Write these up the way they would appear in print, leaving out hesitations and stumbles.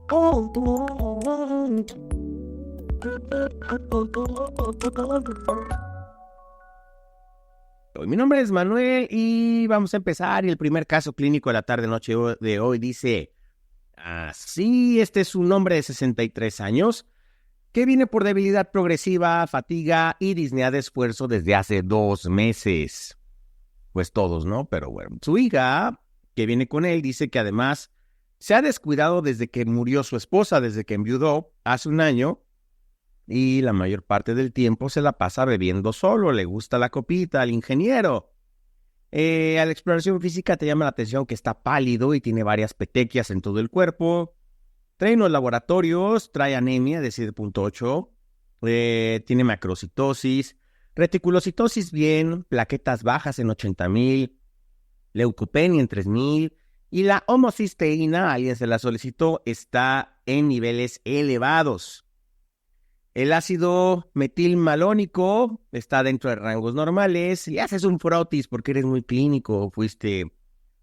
Mi nombre es Manuel y vamos a empezar. Y el primer caso clínico de la tarde-noche de hoy dice así: este es un hombre de 63 años que viene por debilidad progresiva, fatiga y disnea de esfuerzo desde hace 2 meses. Pues todos, ¿no? Pero bueno, su hija, que viene con él, dice que además se ha descuidado desde que murió su esposa, desde que enviudó hace un año, y la mayor parte del tiempo se la pasa bebiendo solo. Le gusta la copita al ingeniero. A la exploración física te llama la atención que está pálido y tiene varias petequias en todo el cuerpo. Trae unos laboratorios, trae anemia de 7.8, tiene macrocitosis, reticulocitosis bien, plaquetas bajas en 80,000, leucopenia en 3,000, y la homocisteína, alguien se la solicitó, está en niveles elevados. El ácido metilmalónico está dentro de rangos normales. Le haces un frotis porque eres muy clínico, fuiste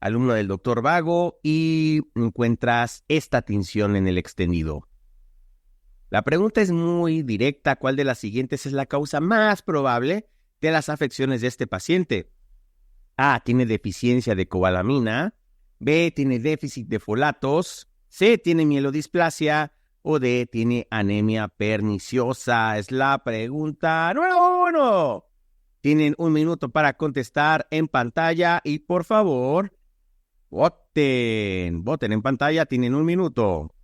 alumno del doctor Vago y encuentras esta tinción en el extendido. La pregunta es muy directa: ¿cuál de las siguientes es la causa más probable de las afecciones de este paciente? A, tiene deficiencia de cobalamina. B, tiene déficit de folatos. C, tiene mielodisplasia. O D, tiene anemia perniciosa. Es la pregunta número 1. Tienen 1 minuto para contestar en pantalla y por favor, voten. Voten en pantalla, tienen 1 minuto.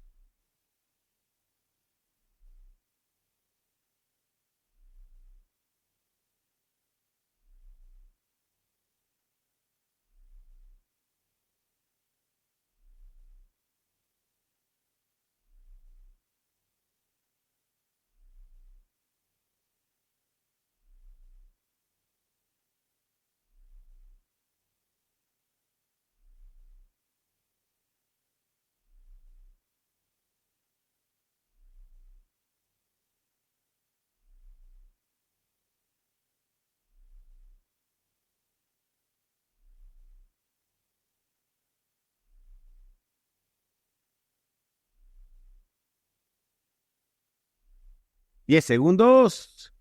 Diez segundos.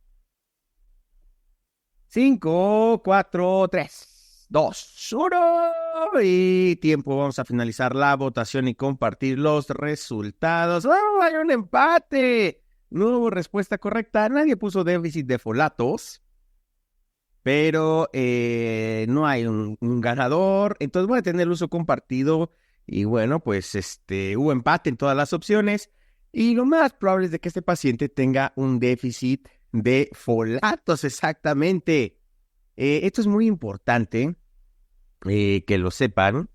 5, 4, 3, 2, 1. Y tiempo. Vamos a finalizar la votación y compartir los resultados. ¡Oh, hay un empate! No hubo respuesta correcta. Nadie puso déficit de folatos, pero no hay un ganador. Entonces voy a tener el uso compartido. Y bueno, pues hubo empate en todas las opciones. Y lo más probable es de que este paciente tenga un déficit de folatos, exactamente. Esto es muy importante que lo sepan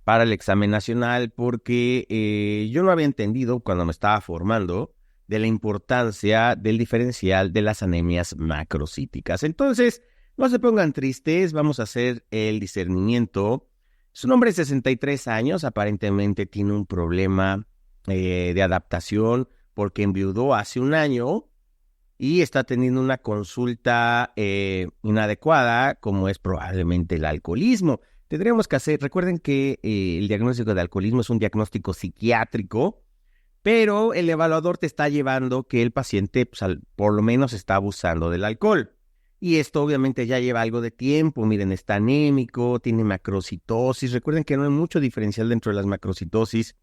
para el examen nacional, porque yo no había entendido cuando me estaba formando de la importancia del diferencial de las anemias macrocíticas. Entonces, no se pongan tristes, vamos a hacer el discernimiento. Su hombre de 63 años, aparentemente tiene un problema de adaptación porque enviudó hace un año y está teniendo una consulta inadecuada, como es probablemente el alcoholismo. Tendríamos que hacer, recuerden que el diagnóstico de alcoholismo es un diagnóstico psiquiátrico, pero el evaluador te está llevando que el paciente pues, por lo menos está abusando del alcohol. Y esto obviamente ya lleva algo de tiempo. Miren, está anémico, tiene macrocitosis. Recuerden que no hay mucho diferencial dentro de las macrocitosis.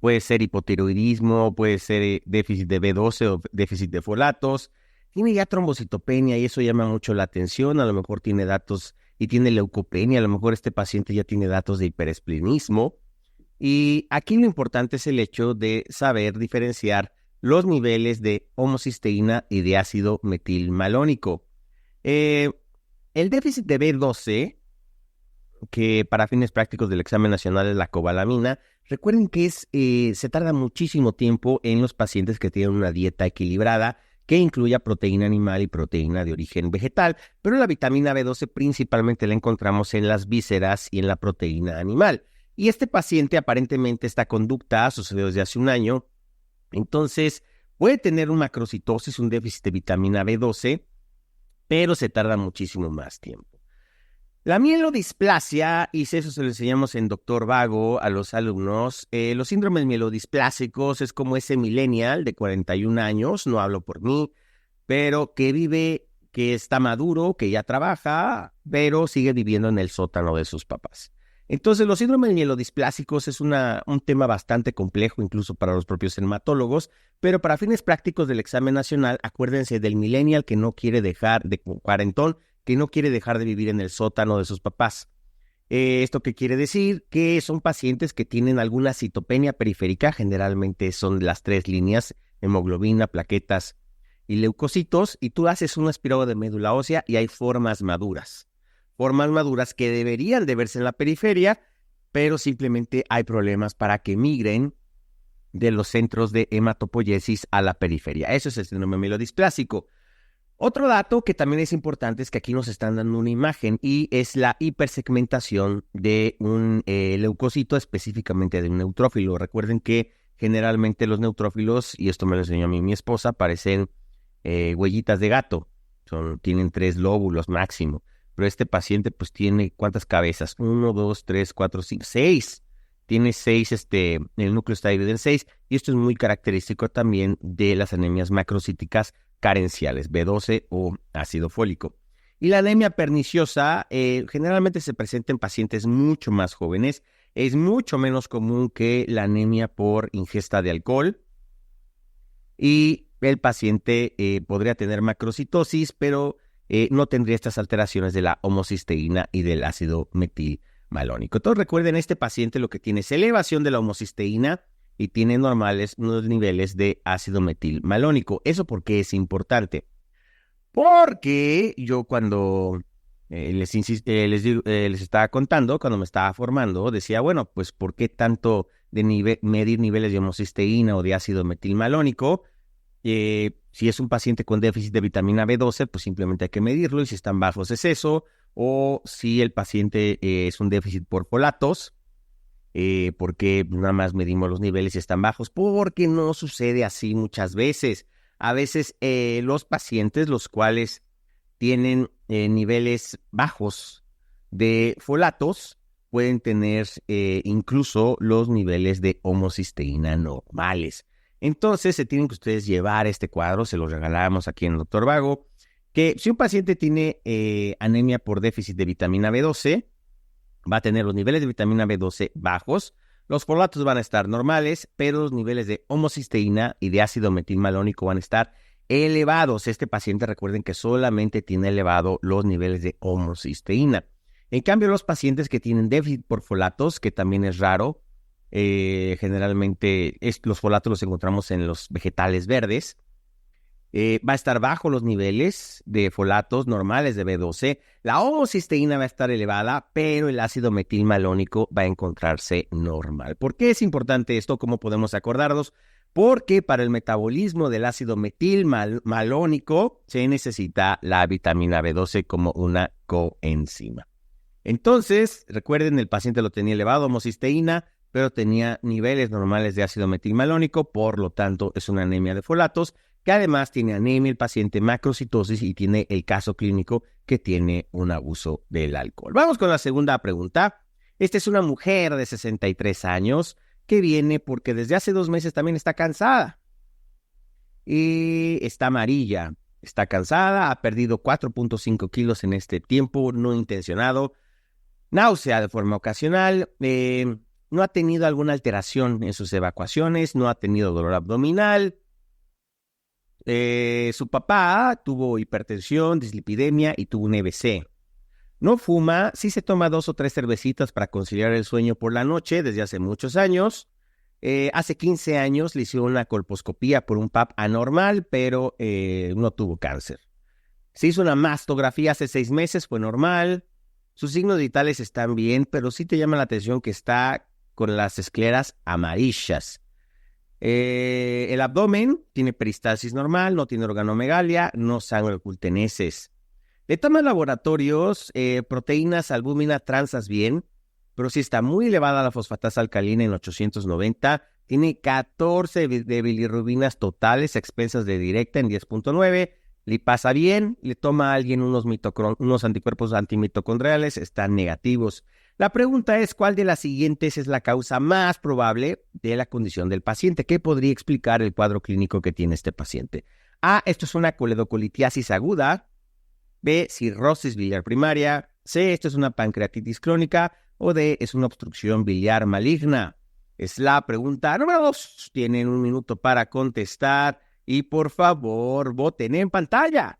Puede ser hipotiroidismo, puede ser déficit de B12 o déficit de folatos. Tiene ya trombocitopenia y eso llama mucho la atención. A lo mejor tiene datos y tiene leucopenia. A lo mejor este paciente ya tiene datos de hiperesplenismo. Y aquí lo importante es el hecho de saber diferenciar los niveles de homocisteína y de ácido metilmalónico. El déficit de B12, que para fines prácticos del examen nacional es la cobalamina, recuerden que se tarda muchísimo tiempo en los pacientes que tienen una dieta equilibrada que incluya proteína animal y proteína de origen vegetal, pero la vitamina B12 principalmente la encontramos en las vísceras y en la proteína animal. Y este paciente aparentemente esta conducta sucedió desde hace un año, entonces puede tener una macrocitosis, un déficit de vitamina B12, pero se tarda muchísimo más tiempo. La mielodisplasia, y eso se lo enseñamos en Doctor Vago a los alumnos, los síndromes mielodisplásicos es como ese millennial de 41 años, no hablo por mí, pero que vive, que está maduro, que ya trabaja, pero sigue viviendo en el sótano de sus papás. Entonces, los síndromes mielodisplásicos es un tema bastante complejo, incluso para los propios hematólogos, pero para fines prácticos del examen nacional, acuérdense del millennial que no quiere dejar, de cuarentón, que no quiere dejar de vivir en el sótano de sus papás. ¿Esto qué quiere decir? Que son pacientes que tienen alguna citopenia periférica, generalmente son las 3 líneas, hemoglobina, plaquetas y leucocitos, y tú haces un aspirado de médula ósea y hay formas maduras que deberían de verse en la periferia, pero simplemente hay problemas para que migren de los centros de hematopoiesis a la periferia. Eso es el síndrome mielodisplásico. Otro dato que también es importante es que aquí nos están dando una imagen y es la hipersegmentación de un leucocito, específicamente de un neutrófilo. Recuerden que generalmente los neutrófilos, y esto me lo enseñó a mí mi esposa, parecen huellitas de gato. Tienen 3 lóbulos máximo. Pero este paciente pues tiene ¿cuántas cabezas? 1, 2, 3, 4, 5, 6. Tiene 6, el núcleo está dividido en 6, y esto es muy característico también de las anemias macrocíticas carenciales, B12 o ácido fólico. Y la anemia perniciosa generalmente se presenta en pacientes mucho más jóvenes. Es mucho menos común que la anemia por ingesta de alcohol. Y el paciente podría tener macrocitosis, pero no tendría estas alteraciones de la homocisteína y del ácido metilmalónico. Entonces recuerden, este paciente lo que tiene es elevación de la homocisteína y tiene normales unos niveles de ácido metilmalónico. ¿Eso por qué es importante? Porque yo cuando les estaba contando, cuando me estaba formando, decía, bueno, pues ¿por qué tanto de medir niveles de homocisteína o de ácido metilmalónico? Si es un paciente con déficit de vitamina B12, pues simplemente hay que medirlo, y si están bajos es eso, o si el paciente es un déficit por folatos, porque nada más medimos los niveles y están bajos, porque no sucede así muchas veces. A veces los pacientes, los cuales tienen niveles bajos de folatos, pueden tener incluso los niveles de homocisteína normales. Entonces se tienen que ustedes llevar este cuadro, se lo regalamos aquí en el Doctor Vago, que si un paciente tiene anemia por déficit de vitamina B12, va a tener los niveles de vitamina B12 bajos, los folatos van a estar normales, pero los niveles de homocisteína y de ácido metilmalónico van a estar elevados. Este paciente, recuerden que solamente tiene elevado los niveles de homocisteína. En cambio, los pacientes que tienen déficit por folatos, que también es raro, generalmente los folatos los encontramos en los vegetales verdes, va a estar bajo los niveles de folatos normales de B12. La homocisteína va a estar elevada, pero el ácido metilmalónico va a encontrarse normal. ¿Por qué es importante esto? ¿Cómo podemos acordarnos? Porque para el metabolismo del ácido metilmalónico se necesita la vitamina B12 como una coenzima. Entonces, recuerden, el paciente lo tenía elevado, homocisteína, pero tenía niveles normales de ácido metilmalónico, por lo tanto es una anemia de folatos, que además tiene anemia el paciente, macrocitosis, y tiene el caso clínico que tiene un abuso del alcohol. Vamos con la segunda pregunta. Esta es una mujer de 63 años que viene porque desde hace 2 meses también está cansada. Y está amarilla, está cansada, ha perdido 4.5 kilos en este tiempo no intencionado, náusea de forma ocasional, no ha tenido alguna alteración en sus evacuaciones, no ha tenido dolor abdominal. Su papá tuvo hipertensión, dislipidemia y tuvo un EBC. No fuma, sí se toma 2 o 3 cervecitas para conciliar el sueño por la noche desde hace muchos años. Hace 15 años le hicieron una colposcopía por un PAP anormal, pero no tuvo cáncer. Se hizo una mastografía hace 6 meses, fue normal. Sus signos vitales están bien, pero sí te llama la atención que está con las escleras amarillas. El abdomen tiene peristalsis normal, no tiene organomegalia, no sangre oculta en heces. Le toman laboratorios, proteínas, albúmina, transas bien, pero sí está muy elevada la fosfatasa alcalina en 890, tiene 14 de bilirrubinas totales a expensas de directa en 10.9, Le pasa bien, le toma a alguien unos anticuerpos antimitocondriales, están negativos. La pregunta es, ¿cuál de las siguientes es la causa más probable de la condición del paciente? ¿Qué podría explicar el cuadro clínico que tiene este paciente? A, esto es una coledocolitiasis aguda. B, cirrosis biliar primaria. C, esto es una pancreatitis crónica. O D, es una obstrucción biliar maligna. Es la pregunta número 2. Tienen un minuto para contestar y por favor voten en pantalla.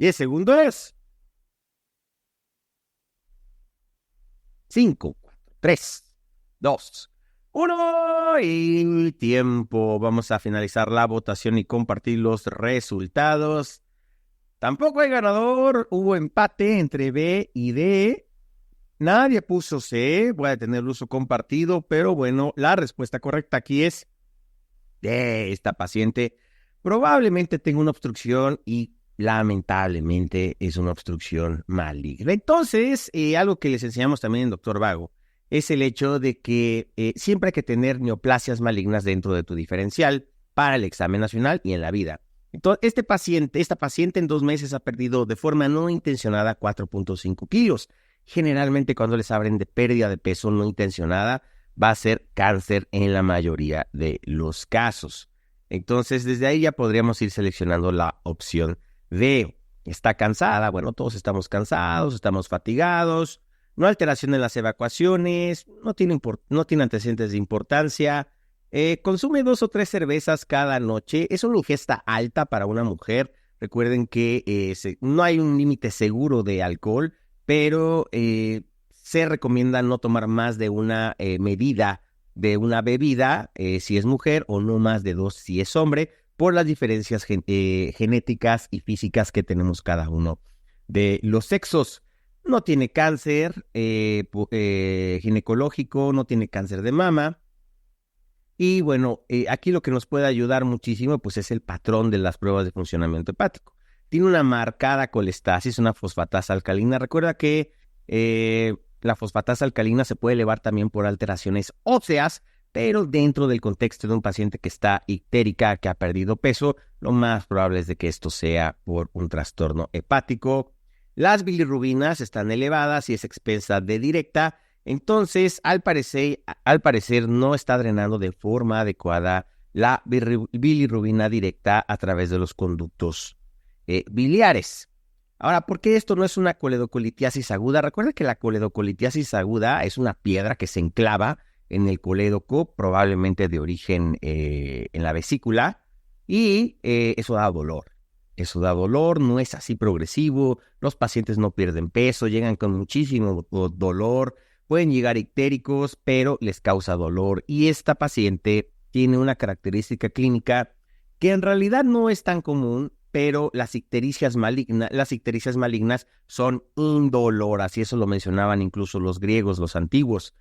Y el segundo es 5, 4, 3, 2, 1 y tiempo. Vamos a finalizar la votación y compartir los resultados. Tampoco hay ganador, hubo empate entre B y D. Nadie puso C, voy a tener el uso compartido, pero bueno, la respuesta correcta aquí es D. Esta paciente probablemente tenga una obstrucción y lamentablemente es una obstrucción maligna. Entonces, algo que les enseñamos también en Doctor Vago es el hecho de que siempre hay que tener neoplasias malignas dentro de tu diferencial para el examen nacional y en la vida. Entonces, esta paciente en 2 meses ha perdido de forma no intencionada 4.5 kilos. Generalmente cuando les abren de pérdida de peso no intencionada, va a ser cáncer en la mayoría de los casos. Entonces, desde ahí ya podríamos ir seleccionando la opción D. Está cansada, bueno, todos estamos cansados, estamos fatigados, no alteración en las evacuaciones, no tiene antecedentes de importancia, consume 2 o 3 cervezas cada noche, es una ingesta alta para una mujer. Recuerden que no hay un límite seguro de alcohol, pero se recomienda no tomar más de una medida de una bebida si es mujer o no más de 2 si es hombre, por las diferencias genéticas y físicas que tenemos cada uno de los sexos. No tiene cáncer ginecológico, no tiene cáncer de mama. Y bueno, aquí lo que nos puede ayudar muchísimo pues es el patrón de las pruebas de funcionamiento hepático. Tiene una marcada colestasis, una fosfatasa alcalina. Recuerda que la fosfatasa alcalina se puede elevar también por alteraciones óseas, pero dentro del contexto de un paciente que está ictérica, que ha perdido peso, lo más probable es de que esto sea por un trastorno hepático. Las bilirrubinas están elevadas y es expensa de directa. Entonces, al parecer no está drenando de forma adecuada la bilirrubina directa a través de los conductos biliares. Ahora, ¿por qué esto no es una coledocolitiasis aguda? Recuerda que la coledocolitiasis aguda es una piedra que se enclava en el colédoco, probablemente de origen en la vesícula, y eso da dolor. Eso da dolor, no es así progresivo, los pacientes no pierden peso, llegan con muchísimo dolor, pueden llegar ictéricos, pero les causa dolor. Y esta paciente tiene una característica clínica que en realidad no es tan común, pero las ictericias malignas son indoloras, y eso lo mencionaban incluso los griegos, los antiguos.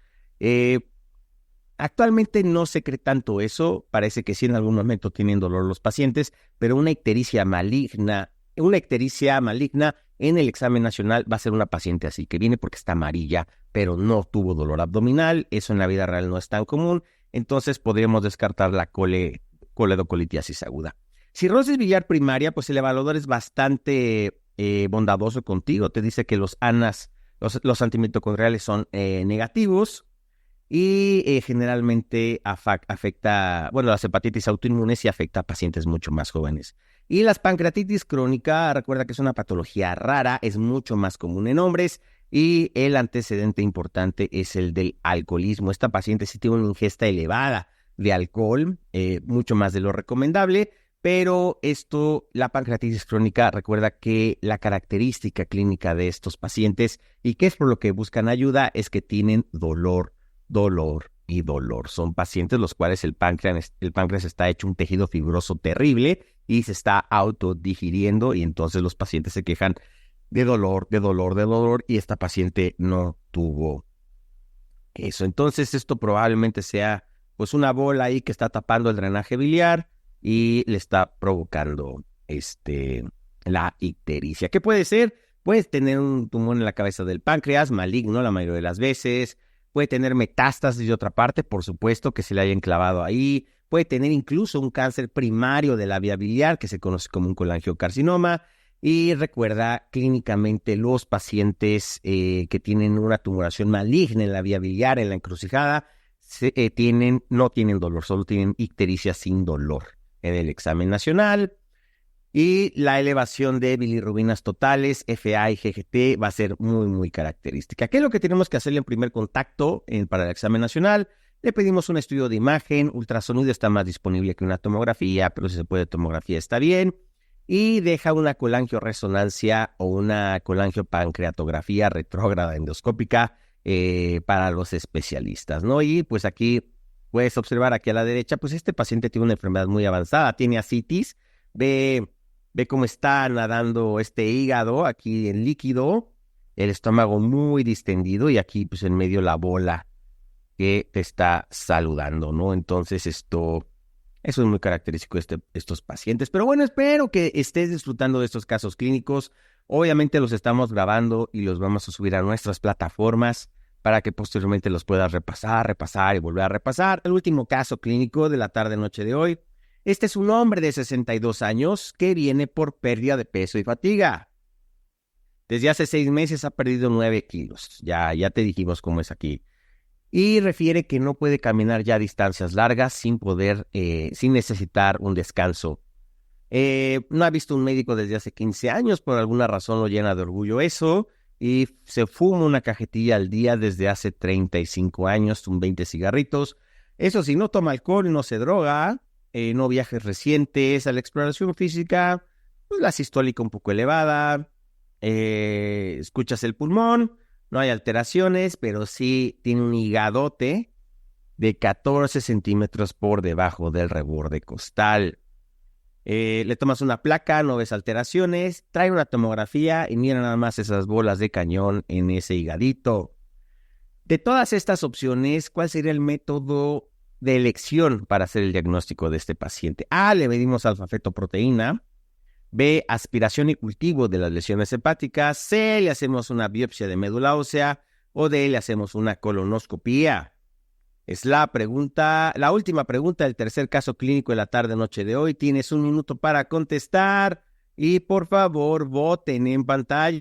Actualmente no se cree tanto eso, parece que sí en algún momento tienen dolor los pacientes, pero una ictericia maligna en el examen nacional va a ser una paciente así, que viene porque está amarilla, pero no tuvo dolor abdominal. Eso en la vida real no es tan común, entonces podríamos descartar la coledocolitiasis aguda. Cirrosis biliar primaria, pues el evaluador es bastante bondadoso contigo, te dice que los antimitocondriales son negativos, y generalmente afecta, bueno, las hepatitis autoinmunes sí afecta a pacientes mucho más jóvenes. Y las pancreatitis crónica, recuerda que es una patología rara, es mucho más común en hombres, Y el antecedente importante es el del alcoholismo. Esta paciente sí tiene una ingesta elevada de alcohol, mucho más de lo recomendable, pero la pancreatitis crónica, recuerda que la característica clínica de estos pacientes, y que es por lo que buscan ayuda, es que tienen dolor y dolor. Son pacientes los cuales el páncreas está hecho un tejido fibroso terrible y se está autodigiriendo, y entonces los pacientes se quejan de dolor, y esta paciente no tuvo eso. Entonces esto probablemente sea pues una bola ahí que está tapando el drenaje biliar y le está provocando la ictericia. ¿Qué puede ser? Puede tener un tumor en la cabeza del páncreas, maligno la mayoría de las veces. Puede tener metástasis de otra parte, por supuesto, que se le haya enclavado ahí. Puede tener incluso un cáncer primario de la vía biliar, que se conoce como un colangiocarcinoma. Y recuerda, clínicamente los pacientes que tienen una tumoración maligna en la vía biliar, en la encrucijada, no tienen dolor, solo tienen ictericia sin dolor en el examen nacional. Y la elevación de bilirrubinas totales, FA y GGT, va a ser muy, muy característica. ¿Qué es lo que tenemos que hacer en primer contacto para el examen nacional? Le pedimos un estudio de imagen, ultrasonido está más disponible que una tomografía, pero si se puede tomografía está bien. Y deja una colangioresonancia o una colangiopancreatografía retrógrada endoscópica para los especialistas, ¿no? Y pues aquí puedes observar aquí a la derecha, pues este paciente tiene una enfermedad muy avanzada, tiene ascitis, ve cómo está nadando este hígado aquí en líquido, el estómago muy distendido y aquí pues en medio la bola que te está saludando, ¿no? Entonces eso es muy característico de estos pacientes. Pero bueno, espero que estés disfrutando de estos casos clínicos. Obviamente los estamos grabando y los vamos a subir a nuestras plataformas para que posteriormente los puedas repasar y volver a repasar. El último caso clínico de la tarde-noche de hoy. Este es un hombre de 62 años que viene por pérdida de peso y fatiga. Desde hace 6 meses ha perdido 9 kilos. Ya te dijimos cómo es aquí. Y refiere que no puede caminar ya distancias largas sin necesitar un descanso. No ha visto un médico desde hace 15 años, por alguna razón lo llena de orgullo eso, y se fuma una cajetilla al día desde hace 35 años, son 20 cigarritos. Eso sí, no toma alcohol, no se droga, no viajes recientes, a la exploración física, pues la sistólica un poco elevada, escuchas el pulmón, no hay alteraciones, pero sí tiene un higadote de 14 centímetros por debajo del reborde costal. Le tomas una placa, no ves alteraciones, trae una tomografía y mira nada más esas bolas de cañón en ese higadito. De todas estas opciones, ¿cuál sería el método de elección para hacer el diagnóstico de este paciente? A, le medimos alfa-fetoproteína. B, aspiración y cultivo de las lesiones hepáticas. C, le hacemos una biopsia de médula ósea. O D, le hacemos una colonoscopía. Es la última pregunta del tercer caso clínico de la tarde-noche de hoy. Tienes 1 minuto para contestar y por favor voten en pantalla.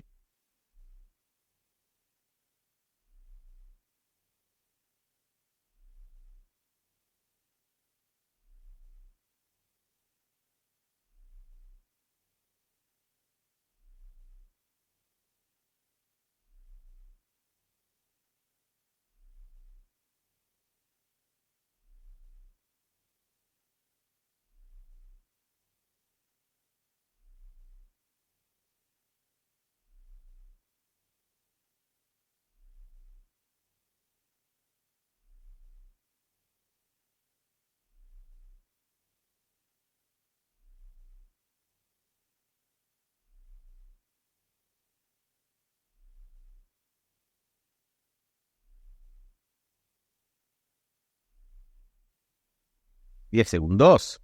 Diez segundos.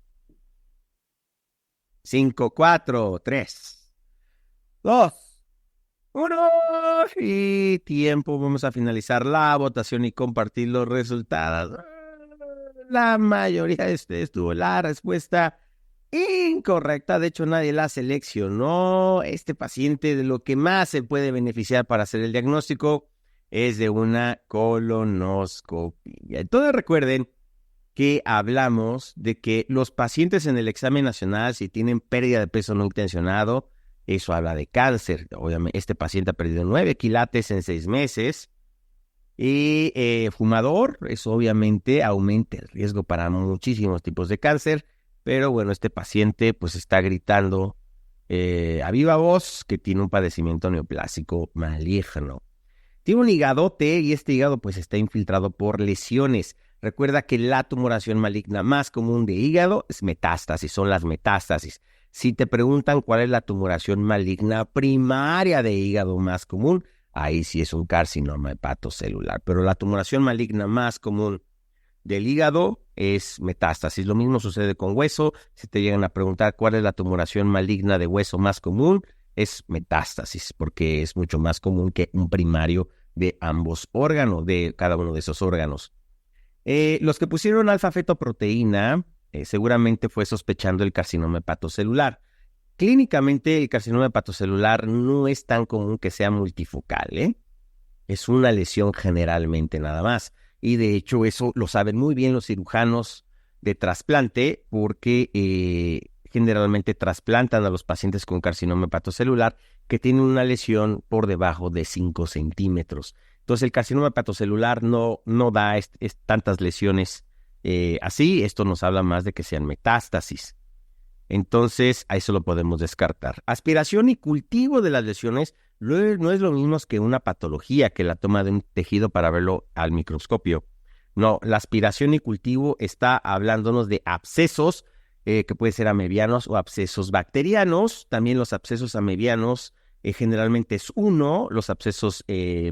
5, 4, 3, 2, 1. Y tiempo. Vamos a finalizar la votación y compartir los resultados. La mayoría de ustedes tuvo la respuesta incorrecta. De hecho, nadie la seleccionó. Este paciente, de lo que más se puede beneficiar para hacer el diagnóstico es de una colonoscopia. Entonces recuerden que hablamos de que los pacientes en el examen nacional, si tienen pérdida de peso no intencionado, Eso habla de cáncer. Obviamente, este paciente ha perdido 9 quilates en 6 meses. Y fumador, eso obviamente aumenta el riesgo para muchísimos tipos de cáncer. Pero bueno, este paciente pues está gritando a viva voz que tiene un padecimiento neoplásico maligno. Tiene un higadote y este hígado pues está infiltrado por lesiones. Recuerda que la tumoración maligna más común de hígado es metástasis, son las metástasis. Si te preguntan cuál es la tumoración maligna primaria de hígado más común, ahí sí es un carcinoma hepatocelular. Pero la tumoración maligna más común del hígado es metástasis. Lo mismo sucede con hueso. Si te llegan a preguntar cuál es la tumoración maligna de hueso más común, es metástasis, porque es mucho más común que un primario de ambos órganos, de cada uno de esos órganos. Los que pusieron alfa-fetoproteína seguramente fue sospechando el carcinoma hepatocelular. Clínicamente el carcinoma hepatocelular no es tan común que sea multifocal, ¿eh? Es una lesión generalmente nada más. Y de hecho eso lo saben muy bien los cirujanos de trasplante porque generalmente trasplantan a los pacientes con carcinoma hepatocelular que tienen una lesión por debajo de 5 centímetros. Entonces el carcinoma hepatocelular no da tantas lesiones así. Esto nos habla más de que sean metástasis. Entonces, a eso lo podemos descartar. Aspiración y cultivo de las lesiones no es lo mismo que una patología, que la toma de un tejido para verlo al microscopio. No, la aspiración y cultivo está hablándonos de abscesos, que pueden ser amebianos o abscesos bacterianos. También los abscesos amebianos generalmente es uno, los abscesos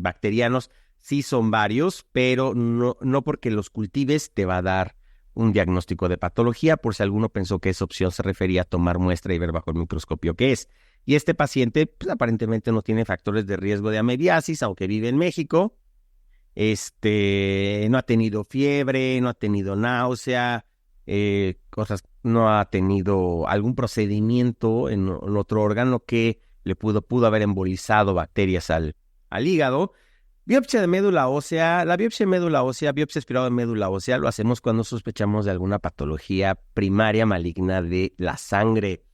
bacterianos sí son varios, pero no porque los cultives te va a dar un diagnóstico de patología, por si alguno pensó que esa opción se refería a tomar muestra y ver bajo el microscopio qué es. Y este paciente, pues aparentemente no tiene factores de riesgo de amebiasis, aunque vive en México. No ha tenido fiebre, no ha tenido náusea, no ha tenido algún procedimiento en otro órgano que le pudo haber embolizado bacterias al hígado. Biopsia de médula ósea. La biopsia de médula ósea, biopsia aspirada de médula ósea, lo hacemos cuando sospechamos de alguna patología primaria maligna de la sangre.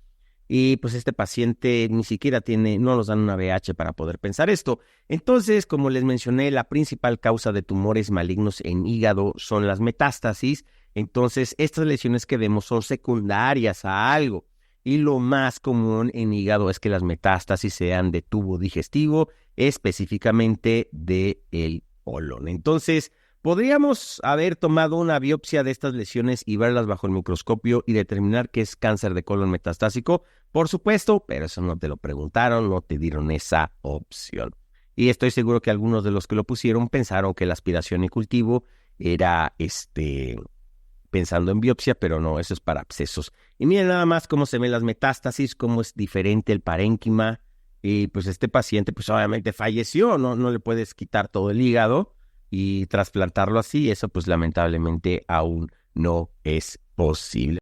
Y pues este paciente ni siquiera no nos dan una VH para poder pensar esto. Entonces, como les mencioné, la principal causa de tumores malignos en hígado son las metástasis. Entonces, estas lesiones que vemos son secundarias a algo. Y lo más común en hígado es que las metástasis sean de tubo digestivo, específicamente del colon. Entonces, podríamos haber tomado una biopsia de estas lesiones y verlas bajo el microscopio y determinar que es cáncer de colon metastásico, por supuesto, pero eso no te lo preguntaron, no te dieron esa opción. Y estoy seguro que algunos de los que lo pusieron pensaron que la aspiración y cultivo era pensando en biopsia, pero no, eso es para abscesos. Y miren nada más cómo se ven las metástasis, cómo es diferente el parénquima. Y pues este paciente pues obviamente falleció, no le puedes quitar todo el hígado y trasplantarlo así, eso pues lamentablemente aún no es posible.